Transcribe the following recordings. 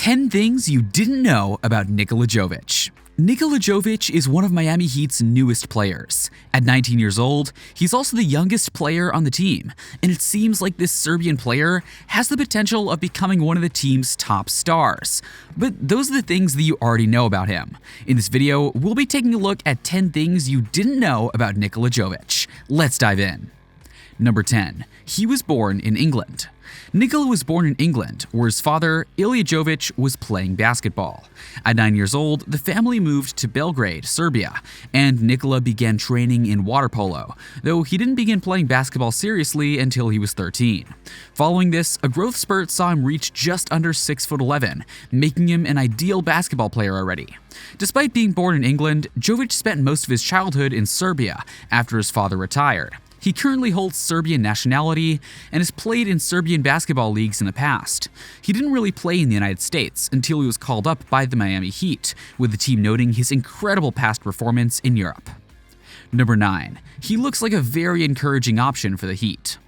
10 things you didn't know about Nikola Jovic. Nikola Jovic is one of Miami Heat's newest players. At 19 years old, he's also the youngest player on the team, and it seems like this Serbian player has the potential of becoming one of the team's top stars. But those are the things that you already know about him. In this video, we'll be taking a look at 10 things you didn't know about Nikola Jovic. Let's dive in. Number 10. He was born in England. Nikola was born in England, where his father, Nikola Jovic, was playing basketball. At 9 years old, the family moved to Belgrade, Serbia, and Nikola began training in water polo, though he didn't begin playing basketball seriously until he was 13. Following this, a growth spurt saw him reach just under 6'11", making him an ideal basketball player already. Despite being born in England, Jovic spent most of his childhood in Serbia after his father retired. He currently holds Serbian nationality and has played in Serbian basketball leagues in the past. He didn't really play in the United States until he was called up by the Miami Heat, with the team noting his incredible past performance in Europe. Number 9. He looks like a very encouraging option for the Heat.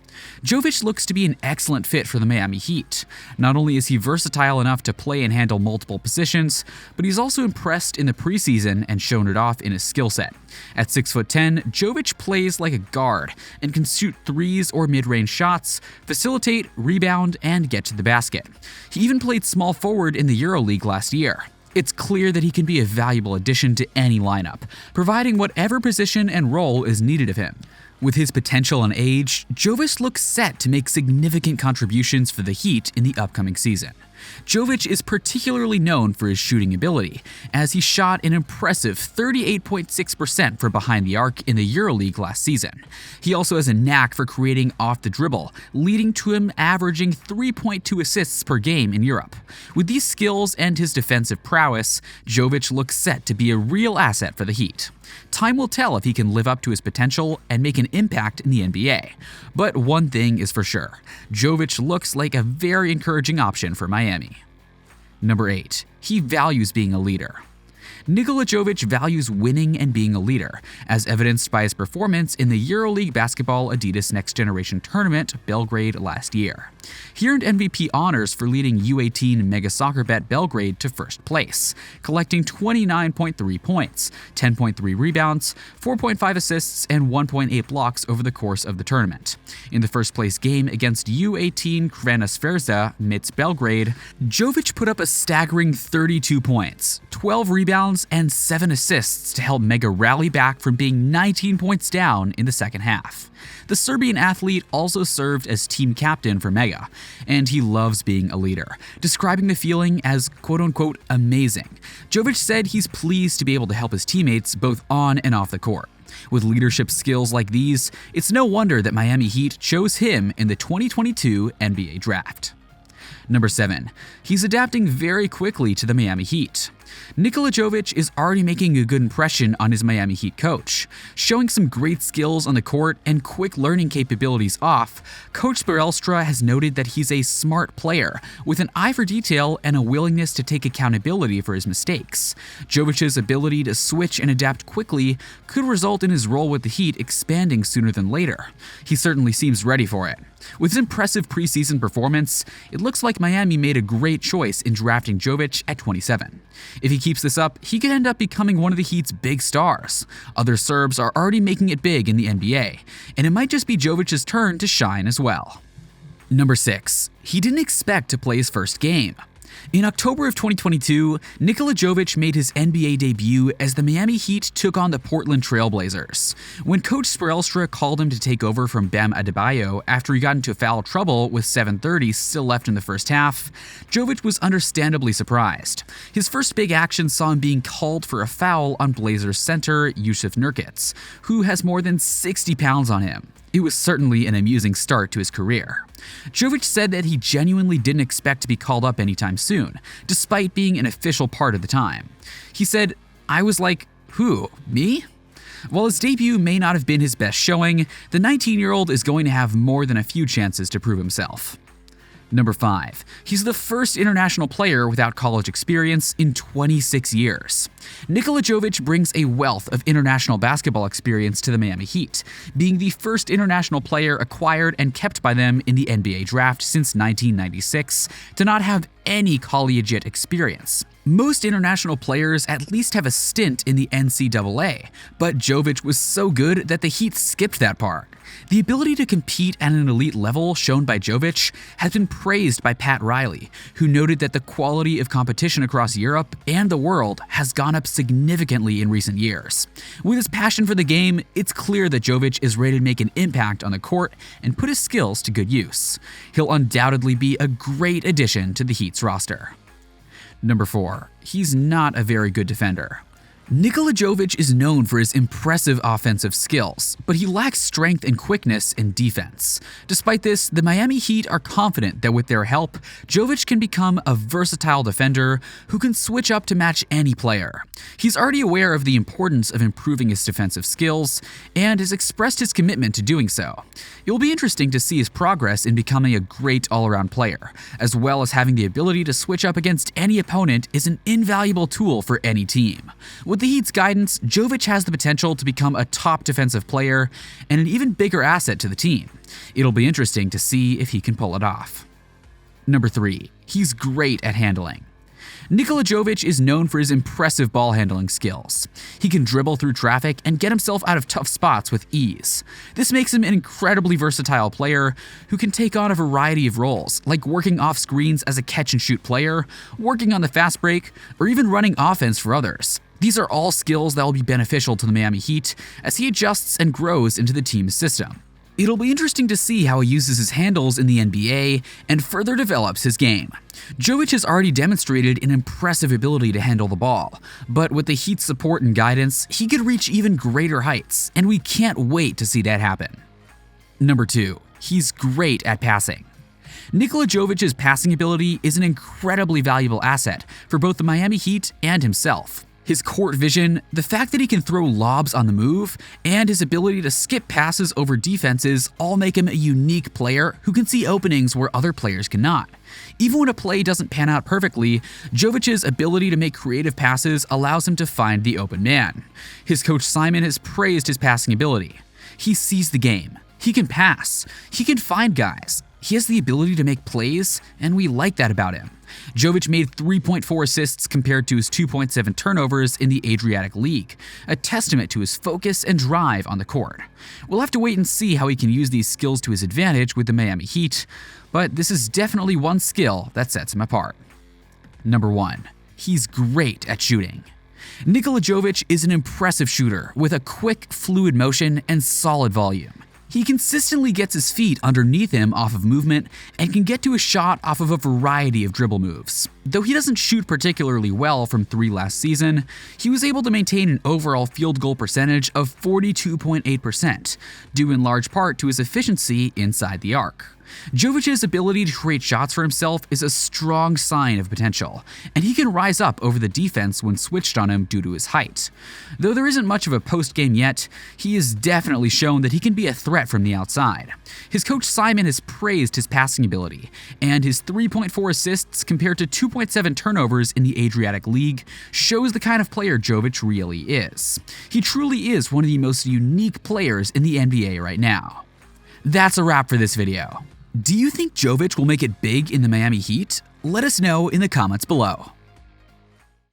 Jovic looks to be an excellent fit for the Miami Heat. Not only is he versatile enough to play and handle multiple positions, but he's also impressed in the preseason and shown it off in his skill set. At 6'10", Jovic plays like a guard and can shoot threes or mid-range shots, facilitate, rebound, and get to the basket. He even played small forward in the EuroLeague last year. It's clear that he can be a valuable addition to any lineup, providing whatever position and role is needed of him. With his potential and age, Jovic looks set to make significant contributions for the Heat in the upcoming season. Jovic is particularly known for his shooting ability, as he shot an impressive 38.6% from behind the arc in the EuroLeague last season. He also has a knack for creating off the dribble, leading to him averaging 3.2 assists per game in Europe. With these skills and his defensive prowess, Jovic looks set to be a real asset for the Heat. Time will tell if he can live up to his potential and make an impact in the NBA. But one thing is for sure, Jovic looks like a very encouraging option for Miami. Number 8. He values being a leader. Nikola Jovic values winning and being a leader, as evidenced by his performance in the EuroLeague Basketball Adidas Next Generation Tournament, Belgrade, last year. He earned MVP honors for leading U18 Mega Soccer Bet Belgrade to first place, collecting 29.3 points, 10.3 rebounds, 4.5 assists, and 1.8 blocks over the course of the tournament. In the first place game against U18 Crvena Zvezda Mitz Belgrade, Jovic put up a staggering 32 points, 12 rebounds, and 7 assists to help Mega rally back from being 19 points down in the second half. The Serbian athlete also served as team captain for Mega, and he loves being a leader, describing the feeling as quote-unquote amazing. Jovic said he's pleased to be able to help his teammates both on and off the court. With leadership skills like these, it's no wonder that Miami Heat chose him in the 2022 NBA Draft. Number 7. He's adapting very quickly to the Miami Heat. Nikola Jovic is already making a good impression on his Miami Heat coach. Showing some great skills on the court and quick learning capabilities off, Coach Spoelstra has noted that he's a smart player with an eye for detail and a willingness to take accountability for his mistakes. Jovic's ability to switch and adapt quickly could result in his role with the Heat expanding sooner than later. He certainly seems ready for it. With his impressive preseason performance, it looks like Miami made a great choice in drafting Jovic at 27. If he keeps this up, he could end up becoming one of the Heat's big stars. Other Serbs are already making it big in the NBA, and it might just be Jovic's turn to shine as well. Number 6. He didn't expect to play his first game. In October of 2022, Nikola Jovic made his NBA debut as the Miami Heat took on the Portland Trail Blazers. When Coach Spoelstra called him to take over from Bam Adebayo after he got into foul trouble with 7:30 still left in the first half, Jovic was understandably surprised. His first big action saw him being called for a foul on Blazers center Jusuf Nurkic, who has more than 60 pounds on him. It was certainly an amusing start to his career. Jovic said that he genuinely didn't expect to be called up anytime soon, despite being an official part of the time. He said, "I was like, who, me?" While his debut may not have been his best showing, the 19-year-old is going to have more than a few chances to prove himself. Number 5. He's the first international player without college experience in 26 years. Nikola Jovic brings a wealth of international basketball experience to the Miami Heat, being the first international player acquired and kept by them in the NBA draft since 1996 to not have any collegiate experience. Most international players at least have a stint in the NCAA, but Jovic was so good that the Heat skipped that part. The ability to compete at an elite level shown by Jovic has been praised by Pat Riley, who noted that the quality of competition across Europe and the world has gone up significantly in recent years. With his passion for the game, it's clear that Jovic is ready to make an impact on the court and put his skills to good use. He'll undoubtedly be a great addition to the Heat's roster. Number 4. He's not a very good defender. Nikola Jovic is known for his impressive offensive skills, but he lacks strength and quickness in defense. Despite this, the Miami Heat are confident that with their help, Jovic can become a versatile defender who can switch up to match any player. He's already aware of the importance of improving his defensive skills and has expressed his commitment to doing so. It will be interesting to see his progress in becoming a great all-around player, as well as having the ability to switch up against any opponent is an invaluable tool for any team. With the Heat's guidance, Jovic has the potential to become a top defensive player and an even bigger asset to the team. It'll be interesting to see if he can pull it off. Number 3. He's great at handling. Nikola Jovic is known for his impressive ball handling skills. He can dribble through traffic and get himself out of tough spots with ease. This makes him an incredibly versatile player who can take on a variety of roles, like working off screens as a catch-and-shoot player, working on the fast break, or even running offense for others. These are all skills that will be beneficial to the Miami Heat as he adjusts and grows into the team's system. It'll be interesting to see how he uses his handles in the NBA and further develops his game. Jovic has already demonstrated an impressive ability to handle the ball, but with the Heat's support and guidance, he could reach even greater heights, and we can't wait to see that happen. Number 2. He's great at passing. Nikola Jovic's passing ability is an incredibly valuable asset for both the Miami Heat and himself. His court vision, the fact that he can throw lobs on the move, and his ability to skip passes over defenses all make him a unique player who can see openings where other players cannot. Even when a play doesn't pan out perfectly, Jovic's ability to make creative passes allows him to find the open man. His coach Simon has praised his passing ability. He sees the game. He can pass. He can find guys. He has the ability to make plays, and we like that about him. Jovic made 3.4 assists compared to his 2.7 turnovers in the Adriatic League, a testament to his focus and drive on the court. We'll have to wait and see how he can use these skills to his advantage with the Miami Heat, but this is definitely one skill that sets him apart. Number 1. He's great at shooting. Nikola Jovic is an impressive shooter with a quick, fluid motion and solid volume. He consistently gets his feet underneath him off of movement and can get to a shot off of a variety of dribble moves. Though he doesn't shoot particularly well from 3 last season, he was able to maintain an overall field goal percentage of 42.8%, due in large part to his efficiency inside the arc. Jovic's ability to create shots for himself is a strong sign of potential, and he can rise up over the defense when switched on him due to his height. Though there isn't much of a post-game yet, he has definitely shown that he can be a threat from the outside. His coach Simon has praised his passing ability, and his 3.4 assists compared to 2.7 turnovers in the Adriatic League shows the kind of player Jovic really is. He truly is one of the most unique players in the NBA right now. That's a wrap for this video. Do you think Jovic will make it big in the Miami Heat? Let us know in the comments below.